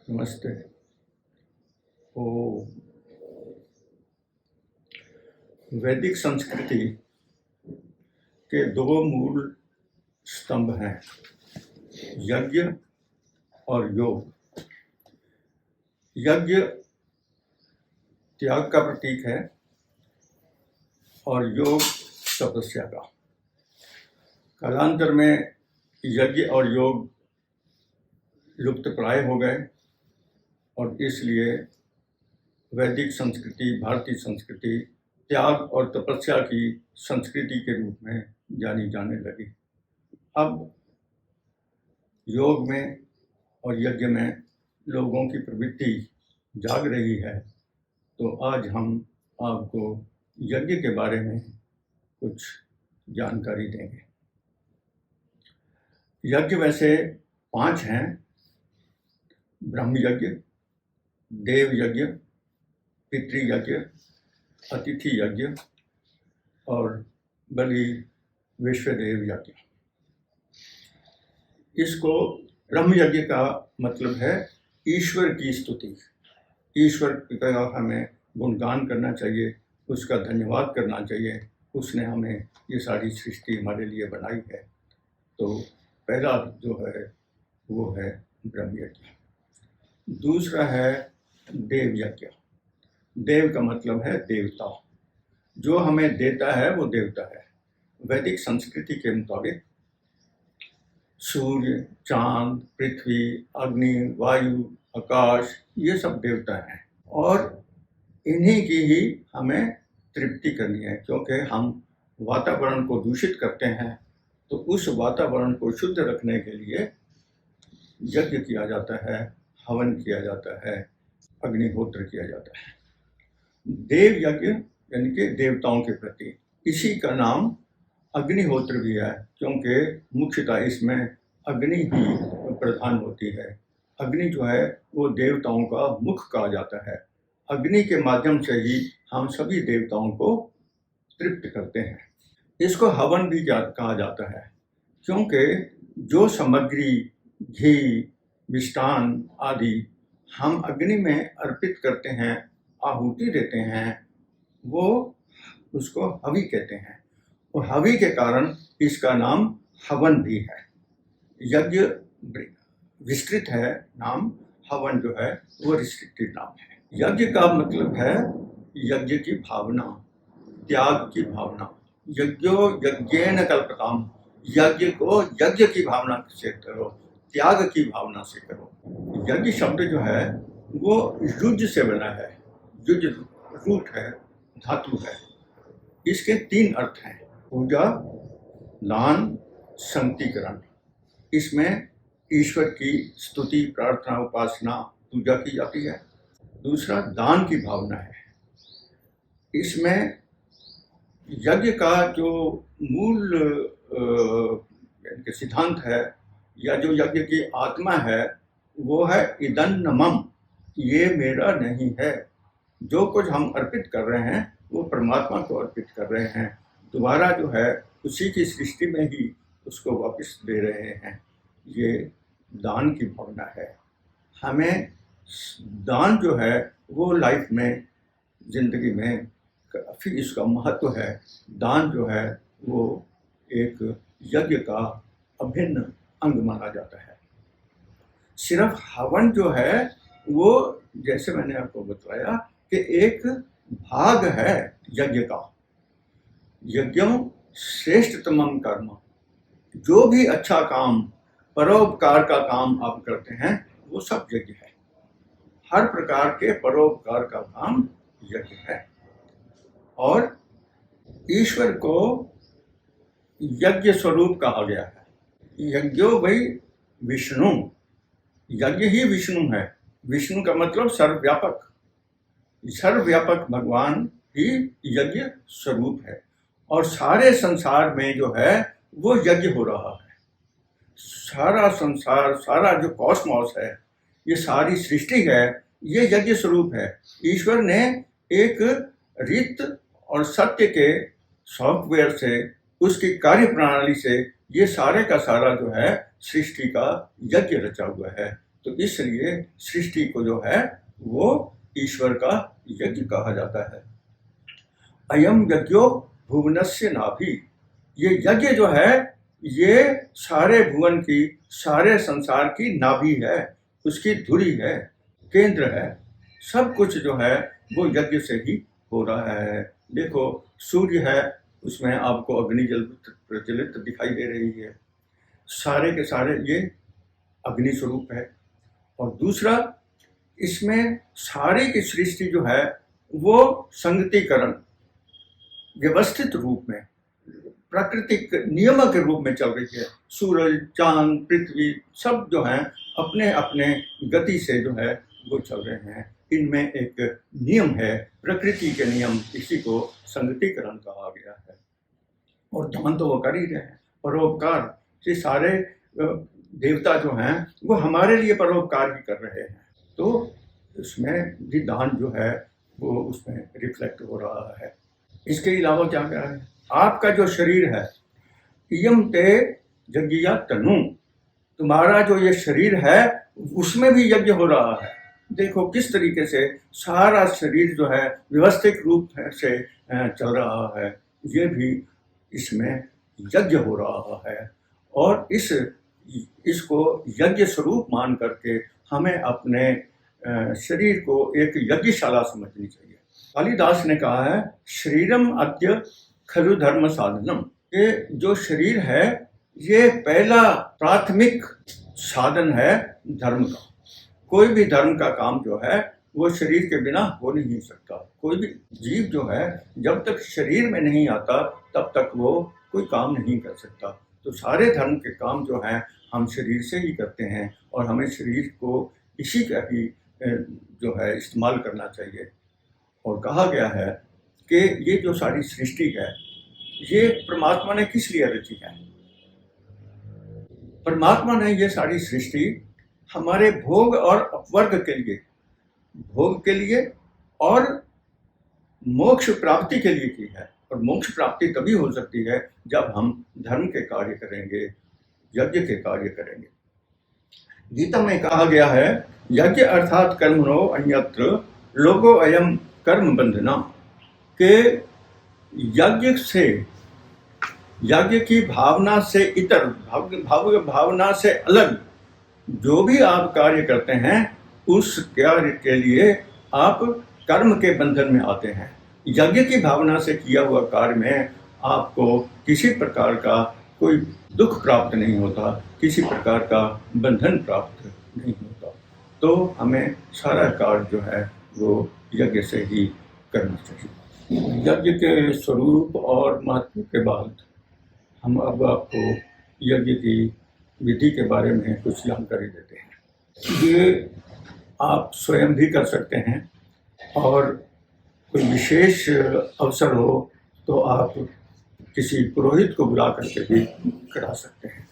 नमस्ते। ओ वैदिक संस्कृति के दो मूल स्तंभ हैं, यज्ञ और योग। यज्ञ त्याग का प्रतीक है और योग तपस्या का। कालांतर में यज्ञ और योग लुप्तप्राय हो गए और इसलिए वैदिक संस्कृति, भारतीय संस्कृति त्याग और तपस्या की संस्कृति के रूप में जानी जाने लगी। अब योग में और यज्ञ में लोगों की प्रवृत्ति जाग रही है, तो आज हम आपको यज्ञ के बारे में कुछ जानकारी देंगे। यज्ञ वैसे 5 हैं: ब्रह्म यज्ञ, देव यज्ञ, पितृ यज्ञ, अतिथि यज्ञ और बलि विश्वदेव यज्ञ। इसको ब्रह्म यज्ञ का मतलब है ईश्वर की स्तुति। ईश्वर का हमें गुणगान करना चाहिए, उसका धन्यवाद करना चाहिए, उसने हमें ये सारी सृष्टि हमारे लिए बनाई है। तो पहला जो है वो है ब्रह्म यज्ञ। दूसरा है देव यज्ञ। देव का मतलब है देवता। जो हमें देता है वो देवता है। वैदिक संस्कृति के मुताबिक सूर्य, चांद, पृथ्वी, अग्नि, वायु, आकाश ये सब देवता हैं और इन्हीं की ही हमें तृप्ति करनी है, क्योंकि हम वातावरण को दूषित करते हैं। तो उस वातावरण को शुद्ध रखने के लिए यज्ञ किया जाता है, हवन किया जाता है, अग्निहोत्र किया जाता है। देव यज्ञ यानी कि देवताओं के प्रति, इसी का नाम अग्निहोत्र भी है, क्योंकि मुख्यतः इसमें अग्नि ही प्रधान होती है। अग्नि जो है वो देवताओं का मुख कहा जाता है। अग्नि के माध्यम से ही हम सभी देवताओं को तृप्त करते हैं। इसको हवन भी कहा जाता है, क्योंकि जो सामग्री, घी, मिष्टान आदि हम अग्नि में अर्पित करते हैं, आहुति देते हैं, वो उसको हवि कहते हैं और हवि के कारण इसका नाम हवन भी है। यज्ञ विस्तृत है नाम, हवन जो है वो रिस्ट्रिक्टेड नाम है। यज्ञ का मतलब है यज्ञ की भावना, त्याग की भावना। यज्ञो यज्ञेन कल्पताम, यज्ञ को यज्ञ की भावना से करो, त्याग की भावना से करो। यज्ञ शब्द जो है वो युज से बना है। युज रूट है, धातु है। इसके 3 अर्थ हैं: पूजा, दान, संकीकरण। इसमें ईश्वर की स्तुति, प्रार्थना, उपासना, पूजा की जाती है। दूसरा दान की भावना है। इसमें यज्ञ का जो मूल सिद्धांत है या जो यज्ञ की आत्मा है वो है इदन्नमम, ये मेरा नहीं है। जो कुछ हम अर्पित कर रहे हैं वो परमात्मा को अर्पित कर रहे हैं। दोबारा जो है उसी की सृष्टि में ही उसको वापस दे रहे हैं। ये दान की भावना है। हमें दान जो है वो लाइफ में, जिंदगी में काफ़ी इसका महत्व है। दान जो है वो एक यज्ञ का अभिन्न अंग माना जाता है। सिर्फ हवन जो है वो, जैसे मैंने आपको बताया, कि एक भाग है यज्ञ का। यज्ञम श्रेष्ठतमम कर्म। जो भी अच्छा काम, परोपकार का काम आप करते हैं वो सब यज्ञ है। हर प्रकार के परोपकार का काम यज्ञ है। और ईश्वर को यज्ञ स्वरूप कहा गया है। यज्ञो वै विष्णु, यज्ञ ही विष्णु है। विष्णु का मतलब सर्वव्यापक। सर्वव्यापक भगवान ही यज्ञ स्वरूप है और सारे संसार में जो है वो यज्ञ हो रहा है। सारा संसार, सारा जो कॉस्मॉस है, ये सारी सृष्टि है, ये यज्ञ स्वरूप है। ईश्वर ने एक रीत और सत्य के सॉफ्टवेयर से, उसकी कार्य प्रणाली से ये सारे का सारा जो है सृष्टि का यज्ञ रचा हुआ है। तो इसलिए सृष्टि को जो है वो ईश्वर का यज्ञ कहा जाता है। अयम यज्ञो भुवनस्य नाभि, ये यज्ञ जो है ये सारे भुवन की, सारे संसार की नाभि है, उसकी धुरी है, केंद्र है। सब कुछ जो है वो यज्ञ से ही हो रहा है। देखो सूर्य है, उसमें आपको अग्नि जल प्रज्वलित दिखाई दे रही है, सारे के सारे ये अग्नि स्वरूप है। और दूसरा, इसमें सारे की सृष्टि जो है वो संगतिकरण व्यवस्थित रूप में प्राकृतिक नियमों के रूप में चल रही है। सूरज, चांद, पृथ्वी सब जो है अपने अपने गति से जो है वो चल रहे हैं। इनमें एक नियम है, प्रकृति के नियम, इसी को संगतिकरण कहा गया है। और दान तो वो कर ही रहे हैं, परोपकार से सारे देवता जो हैं वो हमारे लिए परोपकार भी कर रहे हैं। तो इसमें भी दान जो है वो उसमें रिफ्लेक्ट हो रहा है। इसके अलावा क्या क्या है, आपका जो शरीर है, इयम ते यज्ञया तनु, तुम्हारा जो ये शरीर है उसमें भी यज्ञ हो रहा है। देखो किस तरीके से सारा शरीर जो है व्यवस्थित रूप से चल रहा है, ये भी इसमें यज्ञ हो रहा है। और इसको यज्ञ स्वरूप मान करके हमें अपने शरीर को एक यज्ञशाला समझनी चाहिए। कालिदास ने कहा है, शरीरम अद्य खलु धर्म साधनम, ये जो शरीर है ये पहला प्राथमिक साधन है धर्म का। कोई भी धर्म का काम जो है वो शरीर के बिना हो नहीं सकता। कोई भी जीव जो है जब तक शरीर में नहीं आता तब तक वो कोई काम नहीं कर सकता। तो सारे धर्म के काम जो हैं हम शरीर से ही करते हैं और हमें शरीर को इसी का ही जो है इस्तेमाल करना चाहिए। और कहा गया है कि ये जो सारी सृष्टि है ये परमात्मा ने किस लिए रची है। परमात्मा ने ये सारी सृष्टि हमारे भोग और अपवर्ग के लिए, भोग के लिए और मोक्ष प्राप्ति के लिए की है। और मोक्ष प्राप्ति तभी हो सकती है जब हम धर्म के कार्य करेंगे, यज्ञ के कार्य करेंगे। गीता में कहा गया है, यज्ञ अर्थात कर्मणो अन्यत्र लोगो अयम कर्म बंधना, के यज्ञ से, यज्ञ की भावना से इतर, भावना से अलग जो भी आप कार्य करते हैं उस कार्य के लिए आप कर्म के बंधन में आते हैं। यज्ञ की भावना से किया हुआ कार्य में आपको किसी प्रकार का कोई दुख प्राप्त नहीं होता, किसी प्रकार का बंधन प्राप्त नहीं होता। तो हमें सारा कार्य जो है वो यज्ञ से ही करना चाहिए। यज्ञ के स्वरूप और महत्व के बाद हम अब आपको यज्ञ की विधि के बारे में कुछ जानकारी देते हैं। ये आप स्वयं भी कर सकते हैं और कोई विशेष अवसर हो तो आप किसी पुरोहित को बुला करके भी करा सकते हैं।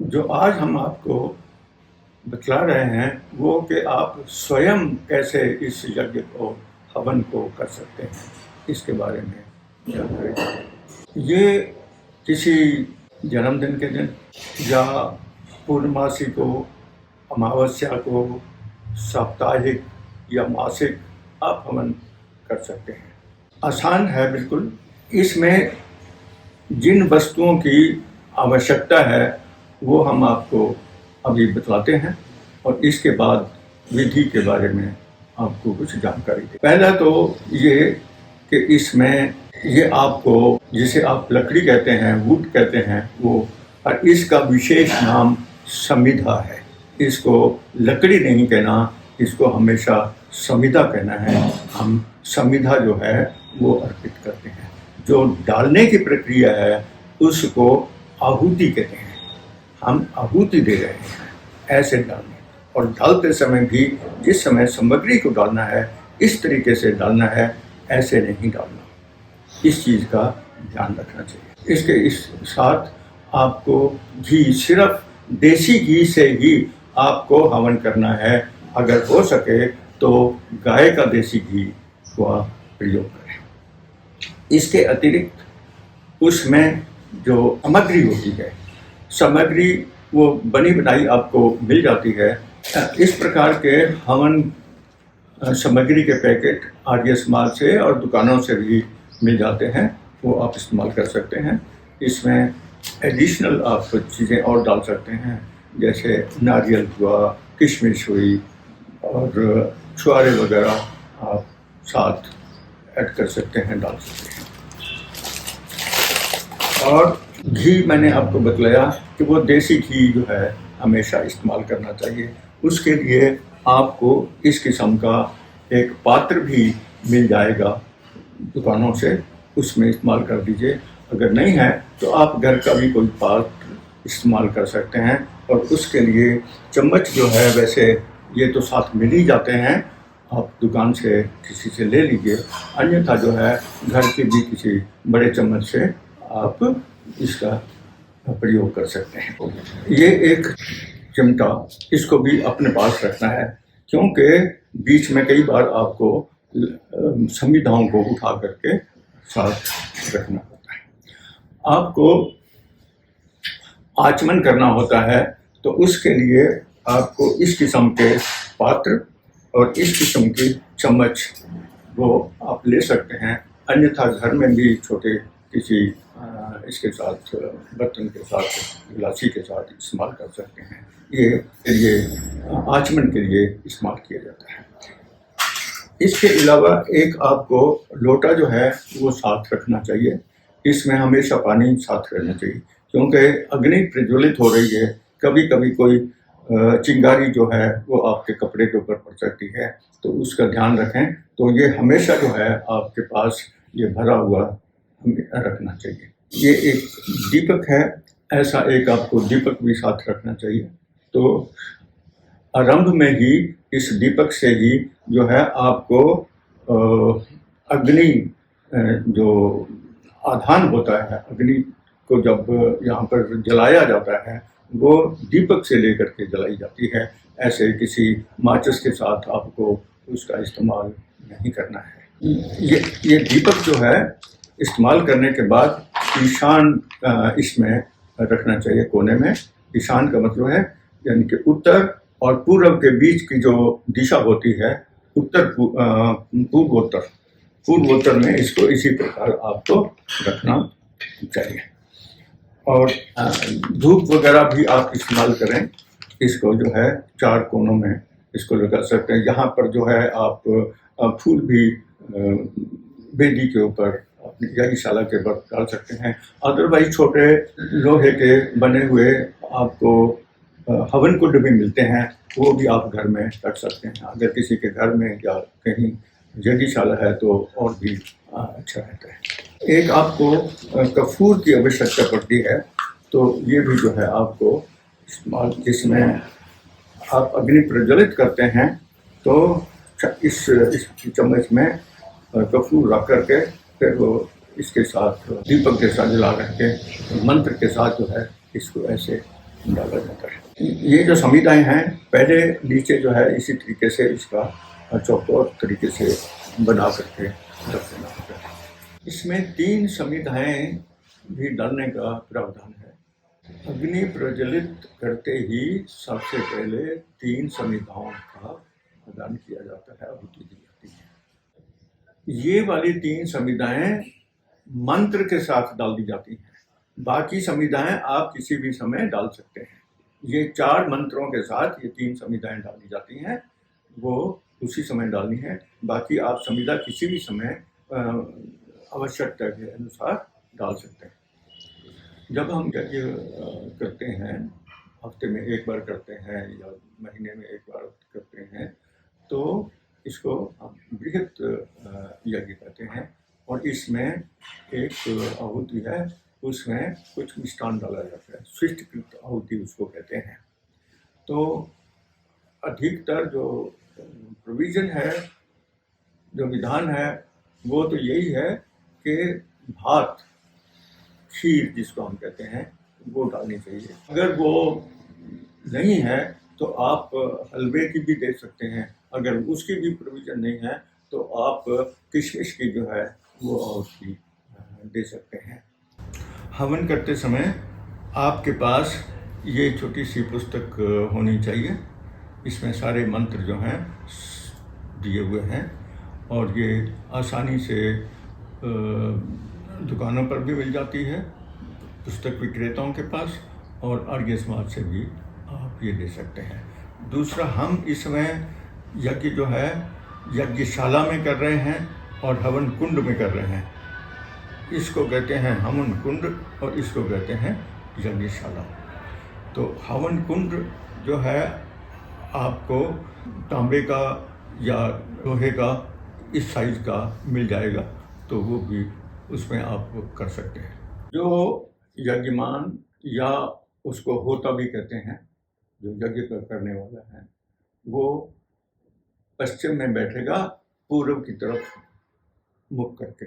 जो आज हम आपको बतला रहे हैं वो कि आप स्वयं कैसे इस यज्ञ को, हवन को कर सकते हैं, इसके बारे में जानकारी। ये किसी जन्मदिन के दिन या पूर्णमासी को, अमावस्या को, साप्ताहिक या मासिक आप हवन कर सकते हैं। आसान है बिल्कुल। इसमें जिन वस्तुओं की आवश्यकता है वो हम आपको अभी बतलाते हैं और इसके बाद विधि के बारे में आपको कुछ जानकारी दें। पहला तो ये कि इसमें ये आपको, जिसे आप लकड़ी कहते हैं, वुड कहते हैं वो, और इसका विशेष नाम समिधा है। इसको लकड़ी नहीं कहना, इसको हमेशा समिधा कहना है। हम समिधा जो है वो अर्पित करते हैं। जो डालने की प्रक्रिया है उसको आहुति कहते हैं। हम आहुति दे रहे हैं ऐसे डालने। और डालते समय भी जिस समय सामग्री को डालना है इस तरीके से डालना है, ऐसे नहीं डालना। इस चीज़ का ध्यान रखना चाहिए। इसके इस साथ आपको घी, सिर्फ देसी घी से ही आपको हवन करना है। अगर हो सके तो गाय का देसी घी का प्रयोग करें। इसके अतिरिक्त उसमें जो सामग्री होती है, सामग्री वो बनी बनाई आपको मिल जाती है, इस प्रकार के हवन सामग्री के पैकेट आरएस माल से और दुकानों से भी मिल जाते हैं, वो आप इस्तेमाल कर सकते हैं। इसमें एडिशनल आप चीज़ें और डाल सकते हैं, जैसे नारियल हुआ, किशमिश हुई और छुआरे वगैरह आप साथ ऐड कर सकते हैं, डाल सकते हैं। और घी मैंने आपको बतलाया कि वो देसी घी जो है हमेशा इस्तेमाल करना चाहिए। उसके लिए आपको इस किस्म का एक पात्र भी मिल जाएगा दुकानों से, उसमें इस्तेमाल कर दीजिए। अगर नहीं है तो आप घर का भी कोई पात्र इस्तेमाल कर सकते हैं। और उसके लिए चम्मच जो है, वैसे ये तो साथ मिल ही जाते हैं, आप दुकान से किसी से ले लीजिए, अन्यथा जो है घर के भी किसी बड़े चम्मच से आप इसका प्रयोग कर सकते हैं। ये एक चिमटा, इसको भी अपने पास रखना है, क्योंकि बीच में कई बार आपको संविधाओं को उठा करके साथ रखना होता है। आपको आचमन करना होता है, तो उसके लिए आपको इस किस्म के पात्र और इस किस्म की चम्मच वो आप ले सकते हैं, अन्यथा घर में भी छोटे किसी इसके साथ बर्तन के साथ, गिलासी के साथ इस्तेमाल कर सकते हैं। ये आचमन के लिए इस्तेमाल किया जाता है। इसके अलावा एक आपको लोटा जो है वो साथ रखना चाहिए। इसमें हमेशा पानी साथ रहना चाहिए, क्योंकि अग्नि प्रज्वलित हो रही है, कभी कभी कोई चिंगारी जो है वो आपके कपड़े के ऊपर पड़ सकती है, तो उसका ध्यान रखें। तो ये हमेशा जो है आपके पास ये भरा हुआ रखना चाहिए। ये एक दीपक है, ऐसा एक आपको दीपक भी साथ रखना चाहिए। तो आरंभ में ही इस दीपक से ही जो है आपको अग्नि जो आधान होता है, अग्नि को जब यहाँ पर जलाया जाता है, वो दीपक से लेकर के जलाई जाती है। ऐसे किसी माचिस के साथ आपको उसका इस्तेमाल नहीं करना है। ये दीपक जो है इस्तेमाल करने के बाद ईशान इसमें रखना चाहिए, कोने में। ईशान का मतलब है यानी कि उत्तर और पूर्व के बीच की जो दिशा होती है, उत्तर पूर्वोत्तर में इसको इसी प्रकार आपको रखना चाहिए। और धूप वगैरह भी आप इस्तेमाल करें, इसको जो है 4 कोनों में इसको लगा सकते हैं। यहाँ पर जो है आप फूल भी वेदी के ऊपर अपनी यज्ञशाला के ऊपर डाल सकते हैं। अदरवाइज छोटे लोहे के बने हुए आपको हवन कुंड भी मिलते हैं, वो भी आप घर में रख सकते हैं। अगर किसी के घर में या कहीं यज्ञशाला है तो और भी अच्छा रहता है। एक आपको कपूर की आवश्यकता पड़ती है, तो ये भी जो है आपको इस्तेमाल, जिसमें आप अग्नि प्रज्वलित करते हैं, तो इस चम्मच में कपूर रख करके फिर वो इसके साथ दीपक के साथ जला करके मंत्र के साथ जो है इसको ऐसे डाला जाता है। ये जो समिधाएं हैं, पहले नीचे जो है इसी तरीके से इसका चौकोर तरीके से बना करके रख देना होता है। इसमें 3 समिधाएं भी डालने का प्रावधान है। अग्नि प्रज्वलित करते ही सबसे पहले 3 समिधाओं का प्रदान किया जाता है, आहुति दी जाती है। ये वाली 3 समिधाएं मंत्र के साथ डाल दी जाती हैं। बाकी समिधाएं आप किसी भी समय डाल सकते हैं। ये 4 मंत्रों के साथ ये 3 समिधाएं डाली जाती हैं, वो उसी समय डालनी है। बाकी आप समिधा किसी भी समय आवश्यकता के अनुसार डाल सकते हैं। जब हम यज्ञ करते हैं, हफ्ते में 1 बार करते हैं या महीने में 1 बार करते हैं, तो इसको हम बृहत यज्ञ कहते हैं। और इसमें एक आहुति है, उसमें कुछ मिष्टान डाला जाता है, स्विष्टकृत आहुति उसको कहते हैं। तो अधिकतर जो प्रोविज़न है, जो विधान है, वो तो यही है कि भात, खीर जिसको हम कहते हैं, वो डालनी चाहिए। अगर वो नहीं है तो आप हलवे की भी दे सकते हैं। अगर उसकी भी प्रोविज़न नहीं है तो आप किशमिश की जो है वो आहुति दे सकते हैं। हवन करते समय आपके पास ये छोटी सी पुस्तक होनी चाहिए, इसमें सारे मंत्र जो हैं दिए हुए हैं और ये आसानी से दुकानों पर भी मिल जाती है, पुस्तक विक्रेताओं के पास, और आर्य समाज से भी आप ये ले सकते हैं। दूसरा, हम इसमें यज्ञ जो है यज्ञशाला में कर रहे हैं और हवन कुंड में कर रहे हैं। इसको कहते हैं हवन कुंड और इसको कहते हैं यज्ञशाला। तो हवन कुंड जो है आपको तांबे का या लोहे का इस साइज का मिल जाएगा, तो वो भी उसमें आप कर सकते हैं। जो यज्ञमान या उसको होता भी कहते हैं, जो यज्ञ करने वाला है, वो पश्चिम में बैठेगा पूर्व की तरफ मुख करके।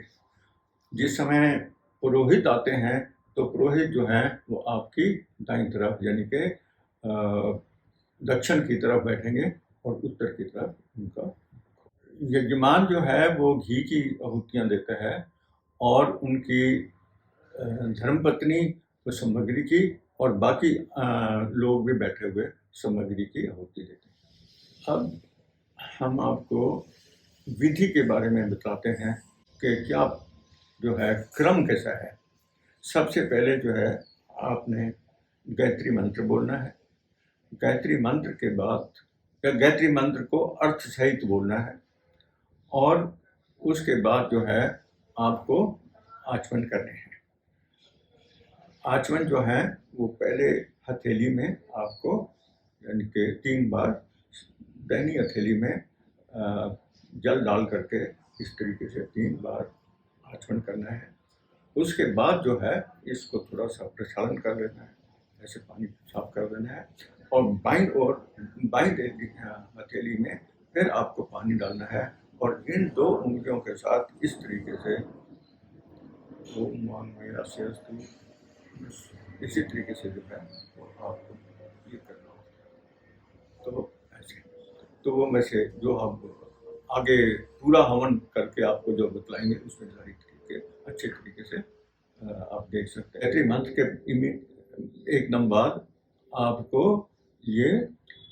जिस समय पुरोहित आते हैं तो पुरोहित जो है वो आपकी दाईं तरफ यानी कि दक्षिण की तरफ बैठेंगे और उत्तर की तरफ उनका। यजमान जो है वो घी की आहुतियाँ देता है और उनकी धर्मपत्नी वो सामग्री की और बाकी लोग भी बैठे हुए सामग्री की आहुति देते हैं। अब हम आपको विधि के बारे में बताते हैं कि क्या जो है क्रम कैसा है। सबसे पहले जो है आपने गायत्री मंत्र बोलना है। गायत्री मंत्र के बाद या गायत्री मंत्र को अर्थ सहित बोलना है और उसके बाद जो है आपको आचमन करने हैं। आचमन जो है वो पहले हथेली में आपको यानी कि 3 बार दाहिनी हथेली में जल डाल करके इस तरीके से 3 बार आचमन करना है। उसके बाद जो है इसको थोड़ा सा प्रक्षालन कर लेना है, ऐसे पानी साफ कर देना है और बाईं हथेली में फिर आपको पानी डालना है और इन 2 उंगलियों के साथ इस तरीके से ओम वांगमया सेस्तु, इसी तरीके से जो है वो आपको ये करना हो। तो ऐसे तो वो में से जो हम आगे पूरा हवन करके आपको जो बतलाएंगे उसमें जारी तरीके अच्छे तरीके से आप देख सकते हैं। गायत्री मंत्र के एकदम बाद आपको ये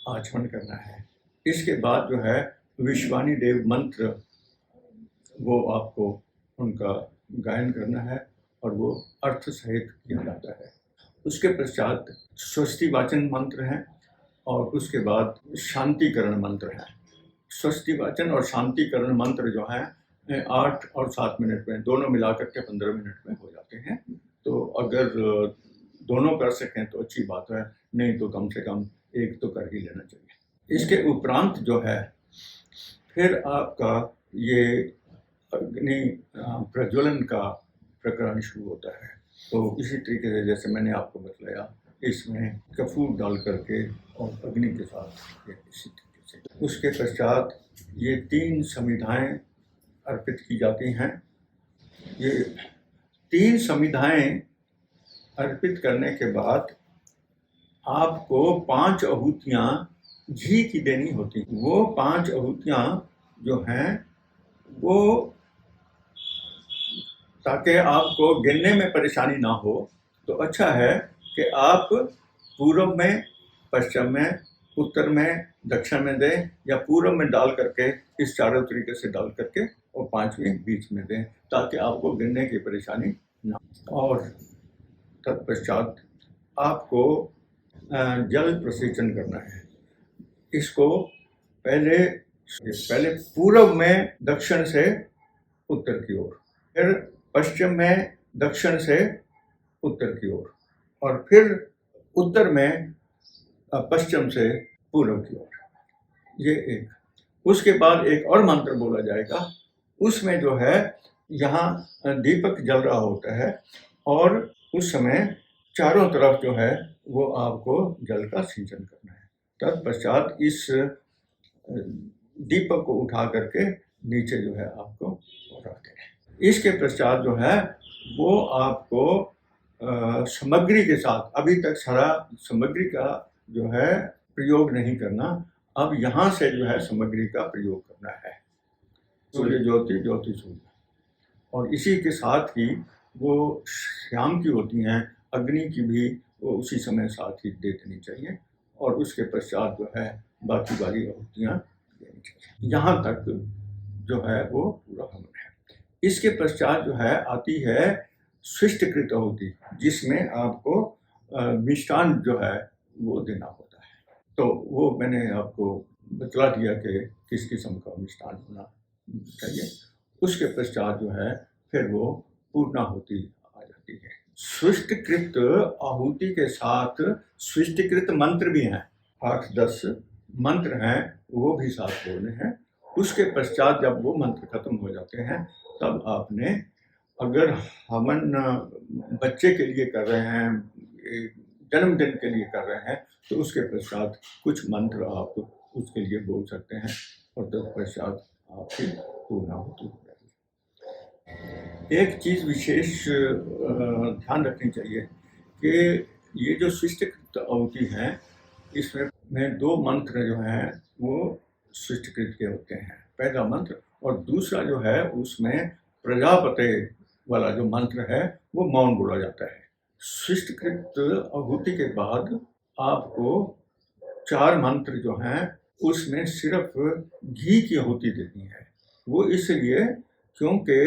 आचमन करना है। इसके बाद जो है विश्वानी देव मंत्र वो आपको उनका गायन करना है और वो अर्थ सहित किया जाता है। उसके पश्चात स्वस्ति वाचन मंत्र है और उसके बाद शांतिकरण मंत्र है। स्वस्ति वाचन और शांतिकरण मंत्र जो है 8 और 7 मिनट में दोनों मिलाकर के 15 मिनट में हो जाते हैं। तो अगर दोनों कर सकें तो अच्छी बात है, नहीं तो कम से कम एक तो कर ही लेना चाहिए। इसके उपरांत जो है फिर आपका ये अग्नि प्रज्वलन का प्रकरण शुरू होता है। तो इसी तरीके से जैसे मैंने आपको बतलाया, इसमें कपूर डाल करके और अग्नि के साथ इसी तरीके से। उसके पश्चात ये 3 समिधाएं अर्पित की जाती हैं। ये 3 समिधाएं अर्पित करने के बाद आपको 5 आहुतियाँ घी की देनी होती। वो 5 आहुतियाँ जो हैं वो ताकि आपको गिनने में परेशानी ना हो तो अच्छा है कि आप पूर्व में, पश्चिम में, उत्तर में, दक्षिण में दें या पूर्व में डाल करके इस चारों तरीके से डाल करके और 5वीं बीच में दें ताकि आपको गिनने की परेशानी ना हो। और तत्पश्चात आपको जल प्रसेचन करना है। इसको पहले पूर्व में दक्षिण से उत्तर की ओर, फिर पश्चिम में दक्षिण से उत्तर की ओर और फिर उत्तर में पश्चिम से पूर्व की ओर, ये एक। उसके बाद एक और मंत्र बोला जाएगा, उसमें जो है यहाँ दीपक जल रहा होता है और उस समय चारों तरफ जो है वो आपको जल का सिंचन करना है। तत्पश्चात इस दीपक को उठा करके नीचे जो है आपको रख देना है। इसके पश्चात जो है वो आपको सामग्री के साथ, अभी तक सारा सामग्री का जो है प्रयोग नहीं करना, अब यहाँ से जो है सामग्री का प्रयोग करना है। सूर्य ज्योति, ज्योति सूर्य, और इसी के साथ ही वो शाम की होती हैं, अग्नि की भी वो उसी समय साथ ही दे देनी चाहिए। और उसके पश्चात जो है बाकी वाली आहुतियाँ देनी चाहिए। यहाँ तक जो है वो पूरा हवन है। इसके पश्चात जो है आती है स्विष्टकृत आहुति, जिसमें आपको मिष्टान जो है वो देना होता है। तो वो मैंने आपको बतला दिया कि किस किस्म का मिष्टान होना चाहिए। उसके पश्चात जो है फिर वो पूर्णाहुति आ जाती है। स्विष्टकृत आहुति के साथ स्विष्टकृत मंत्र भी हैं, 8-10 मंत्र हैं, वो भी साथ बोलने हैं। उसके पश्चात जब वो मंत्र खत्म हो जाते हैं तब आपने, अगर हवन बच्चे के लिए कर रहे हैं, जन्मदिन के लिए कर रहे हैं, तो उसके पश्चात कुछ मंत्र आप उसके लिए बोल सकते हैं और तत्पश्चात आपकी पूर्णाहुति हो जाएगी। एक चीज़ विशेष ध्यान रखनी चाहिए कि ये जो स्विष्टकृत आहुति है, इसमें 2 मंत्र जो हैं वो स्विष्टकृत के होते हैं, पहला मंत्र, और दूसरा जो है उसमें प्रजापति वाला जो मंत्र है वो मौन बोला जाता है। स्विष्टकृत आहुति के बाद आपको 4 मंत्र जो हैं उसमें सिर्फ घी की आहुति देनी है। वो इसलिए क्योंकि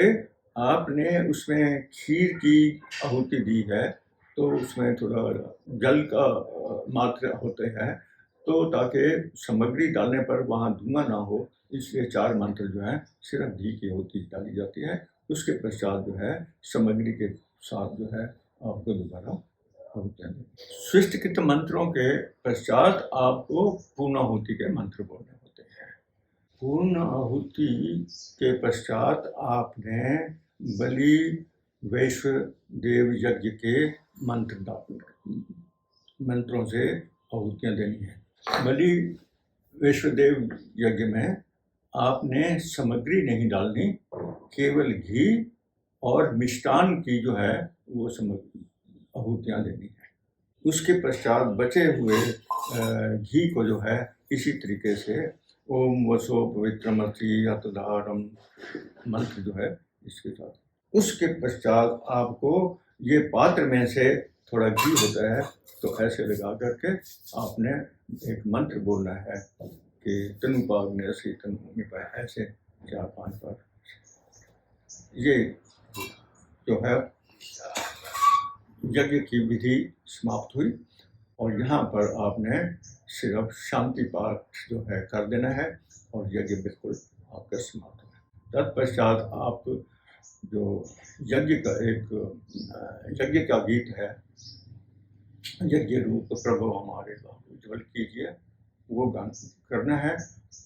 आपने उसमें खीर की आहुति दी है, तो उसमें थोड़ा जल का मात्रा होते हैं, तो ताकि सामग्री डालने पर वहाँ धुआं ना हो, इसलिए 4 मंत्र जो है सिर्फ घी की आहुति डाली जाती है। उसके पश्चात जो है सामग्री के साथ जो है आपको दोबारा आहुतियाँ देनी। स्विष्टकृत मंत्रों के पश्चात आपको पूर्णाहुति के मंत्र बोलने होते हैं। पूर्णाहुति के पश्चात आपने बलि वैश्वदेव यज्ञ के मंत्रों से आहुतियाँ देनी है। बलि वैश्वदेव यज्ञ में आपने सामग्री नहीं डालनी, केवल घी और मिष्टान की जो है वो आहुतियाँ देनी है। उसके पश्चात बचे हुए घी को जो है इसी तरीके से ओम वसो पवित्रमति अतधारम मंत्र जो है इसके साथ। उसके पश्चात आपको ये पात्र में से थोड़ा घी होता है, तो ऐसे लगा करके आपने एक मंत्र बोलना है कि तनुपाग ने ऐसी तनु पाए, ऐसे 4-5 बार। ये जो है यज्ञ की विधि समाप्त हुई और यहाँ पर आपने सिर्फ शांति पाठ जो है कर देना है और यज्ञ बिल्कुल आपका समाप्त है। तत्पश्चात आप जो यज्ञ का गीत है, यज्ञ रूप प्रभु हमारे उज्ज्वल कीजिए, वो गान करना है।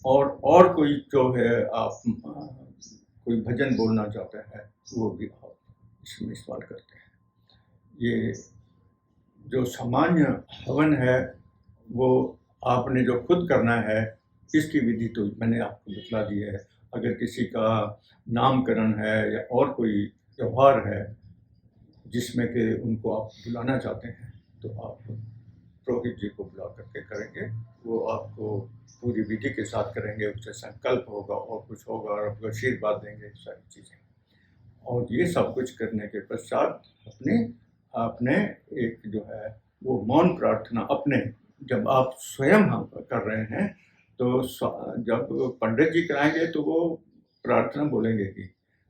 और कोई जो है आप कोई भजन बोलना चाहते हैं वो भी आप इसमें इस्तेमाल करते हैं। ये जो सामान्य हवन है वो आपने जो खुद करना है, इसकी विधि तो मैंने आपको बतला दी है। अगर किसी का नामकरण है या और कोई त्यौहार है जिसमें कि उनको आप बुलाना चाहते हैं, तो आप पुरोहित जी को बुला करके करेंगे। वो आपको पूरी विधि के साथ करेंगे, उससे संकल्प होगा और कुछ होगा और आपको आशीर्वाद देंगे, सारी चीज़ें। और ये सब कुछ करने के पश्चात आपने एक जो है वो मौन प्रार्थना अपने, जब आप स्वयं कर रहे हैं तो जब पंडित जी कराएंगे तो वो प्रार्थना बोलेंगे कि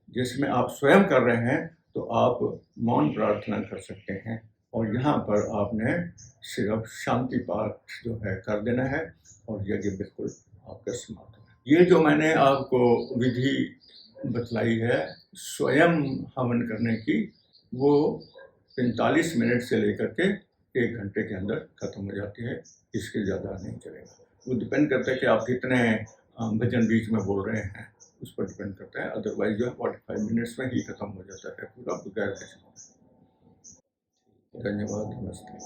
जिसमें आप स्वयं कर रहे हैं तो आप मौन प्रार्थना कर सकते हैं। और यहाँ पर आपने सिर्फ शांति पाठ जो है कर देना है और यज्ञ बिल्कुल आपका समाप्त है। ये जो मैंने आपको विधि बतलाई है स्वयं हवन करने की, वो 45 मिनट से लेकर के 1 घंटे के अंदर खत्म हो जाती है, इसके ज़्यादा नहीं चलेगा। वो डिपेंड करता है कि आप कितने भजन बीच में बोल रहे हैं, उस पर डिपेंड करता है। अदरवाइज जो है 45 मिनट्स में ही खत्म हो जाता है पूरा बगैर किसी। धन्यवाद, नमस्ते।